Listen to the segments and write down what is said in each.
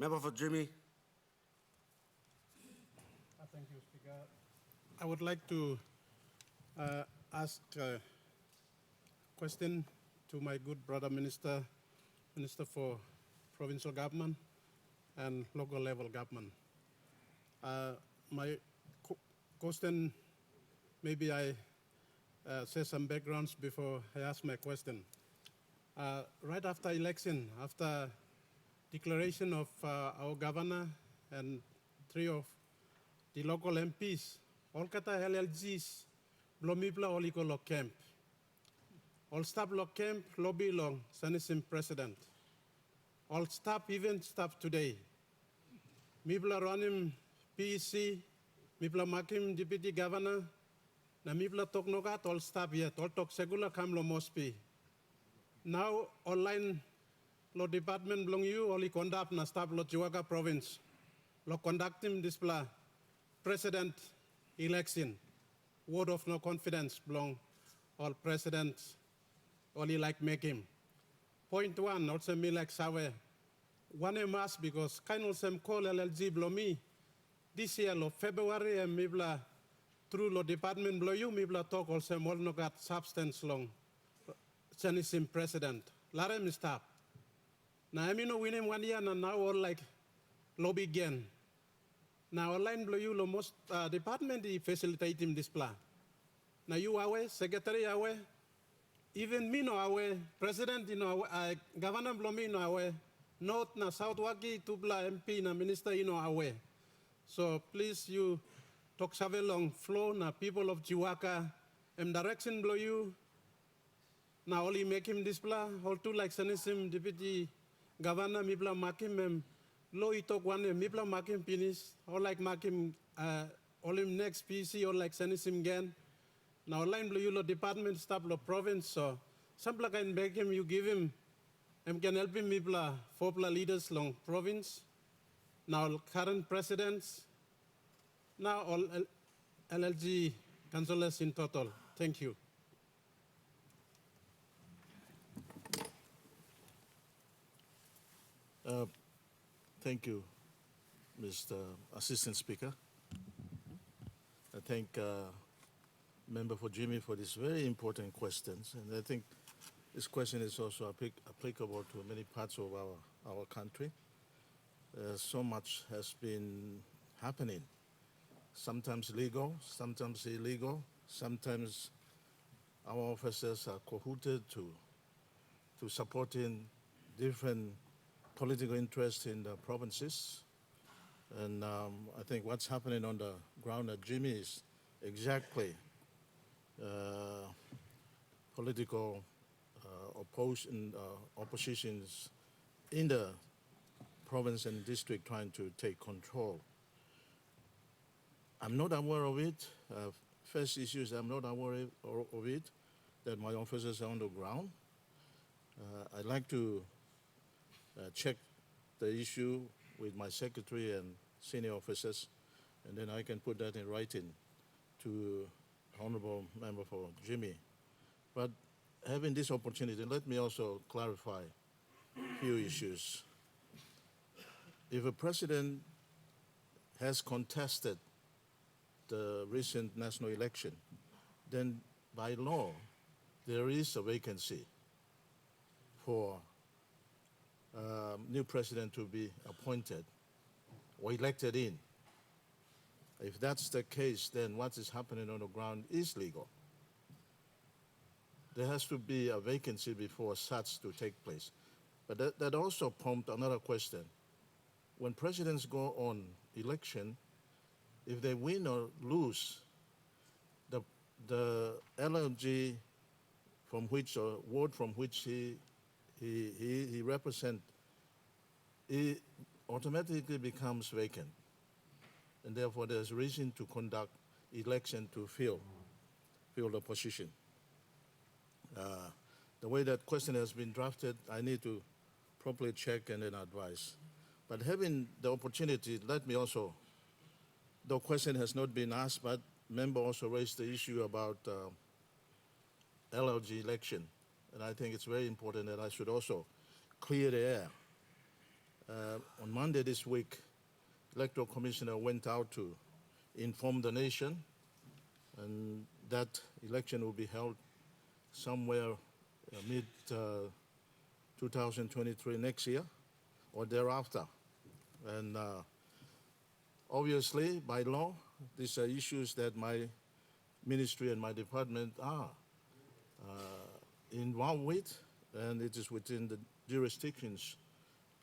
Member for Jimi. Thank you, Speaker. I would like to ask a question to my good brother Minister for Provincial Government and local level government. My question, maybe I say some backgrounds before I ask my question. Right after election, after declaration of our governor and 3 of the local MPs, all kata LLGs, blomibla oliko lo camp. All staff lo camp, lobby long, sanisim president. All staff, even staff today. Mibla ronim PEC, mibla makim deputy governor, na mibla tok nogat all staff yet, all tok segula kam lo mospi. Now online lo department belong you, only conduct na staff lo Jiwaka Province. Lo conducting display president election. Word of no confidence belong all presidents, only like make him. Point one, also me like Sawe. One a mass because kind of some call LLG blow me. This year, lo February, and mibla through lo department blow you, mibla talk also more no got substance long. Sanisim president. Larem stop. Now I mean no winning 1 year and now all like lobby again. Now online blow you lo most department facilitate him this plan. Now you away, secretary away, even me no away, president you know governor blow me no away, north na south waki tubla MP na minister you know away. So please you talk save long flow na people of Jiwaka, direction blow you. Now only make him display, all two like sanisim deputy governor mibla makim low itok one mibla makim finish, or like makim all him next PC or like sanisim again. Now line blue you lo department staff lo province so some plug and beg him you give him can help him mibla 4 leaders long province. Now current presidents, now all LLG councillors in total. Thank you. Thank you, Mr. Assistant Speaker. I thank Member for Jimi for these very important questions, and I think this question is also applicable to many parts of our country. So much has been happening, sometimes legal, sometimes illegal, sometimes our officers are cahooted to supporting different political interests in the provinces. And I think what's happening on the ground at Jimi is exactly political oppositions in the province and district trying to take control. I'm not aware of it. First issue is I'm not aware of it, that my officers are on the ground. I'd like to check the issue with my secretary and senior officers, and then I can put that in writing to Honorable Member for Jimi. But having this opportunity, let me also clarify a few issues. If a president has contested the recent national election, then by law, there is a vacancy for new president to be appointed or elected in. If that's the case, then what is happening on the ground is legal. There has to be a vacancy before such to take place. But that also prompts another question. When presidents go on election, if they win or lose, the LLG from which, or ward from which he represents, it automatically becomes vacant. And therefore there's reason to conduct election to fill the position. The way that question has been drafted, I need to properly check and then advise. But having the opportunity, let me also, the question has not been asked, but member also raised the issue about LLG election. And I think it's very important that I should also clear the air. on Monday this week, Electoral Commissioner went out to inform the nation, and that election will be held somewhere mid 2023 next year or thereafter. And obviously, by law, these are issues that my ministry and my department are involved with, and it is within the jurisdictions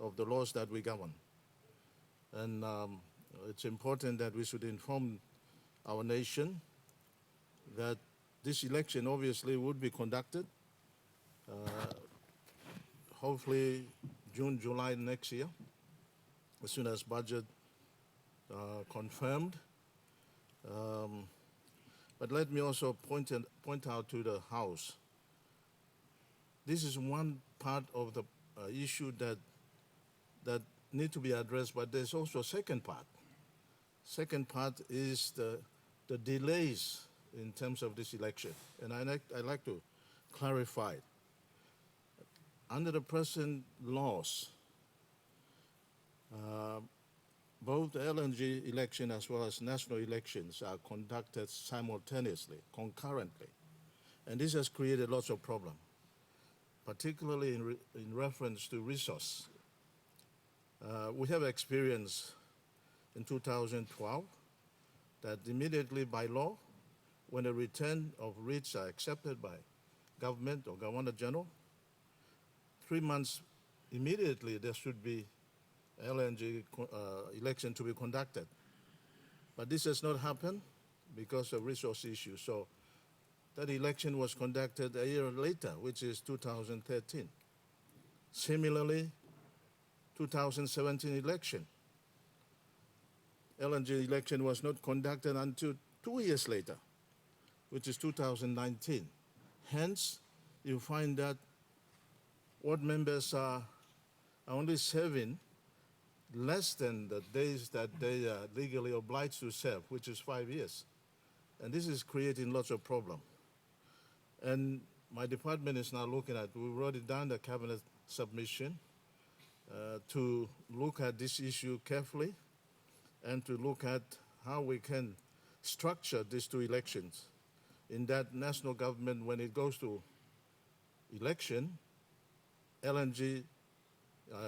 of the laws that we govern. And it's important that we should inform our nation that this election obviously would be conducted, hopefully June, July next year, as soon as budget confirmed. But let me also point out to the House, this is one part of the issue that need to be addressed, but there's also a second part. Second part is the delays in terms of this election, and I'd like to clarify. Under the present laws, both the LNG election as well as national elections are conducted simultaneously, concurrently, and this has created lots of problems, particularly in reference to resource. We have experienced in 2012 that immediately by law, when a return of writs are accepted by government or Governor General, 3 months immediately there should be LNG election to be conducted. But this has not happened because of resource issues. So that election was conducted a year later, which is 2013. Similarly, 2017 election. LNG election was not conducted until 2 years later, which is 2019. Hence, you find that ward members are only serving less than the days that they are legally obliged to serve, which is 5 years. And this is creating lots of problems. And my department is now looking at, we wrote it down the cabinet submission to look at this issue carefully and to look at how we can structure these two elections in that national government, when it goes to election, LNG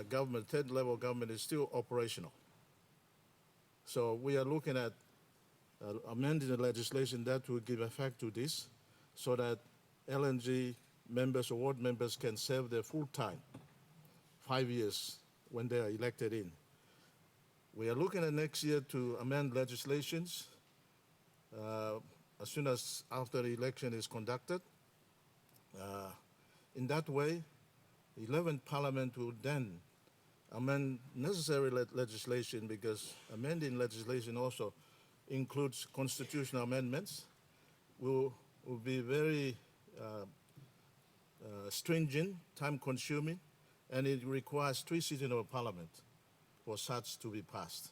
government, third level government is still operational. So we are looking at amending the legislation that will give effect to this so that LNG members or ward members can serve their full time, 5 years when they are elected in. We are looking at next year to amend legislations as soon as after the election is conducted. In that way, 11th Parliament will then amend necessary legislation, because amending legislation also includes constitutional amendments, will be very stringent, time-consuming, and it requires 3 sittings of Parliament for such to be passed.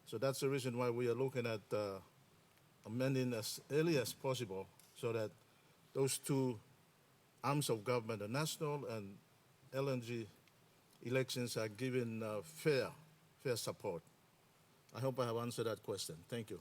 So that's the reason why we are looking at amending as early as possible so that those two arms of government, the national and LNG elections, are given fair support. I hope I have answered that question. Thank you.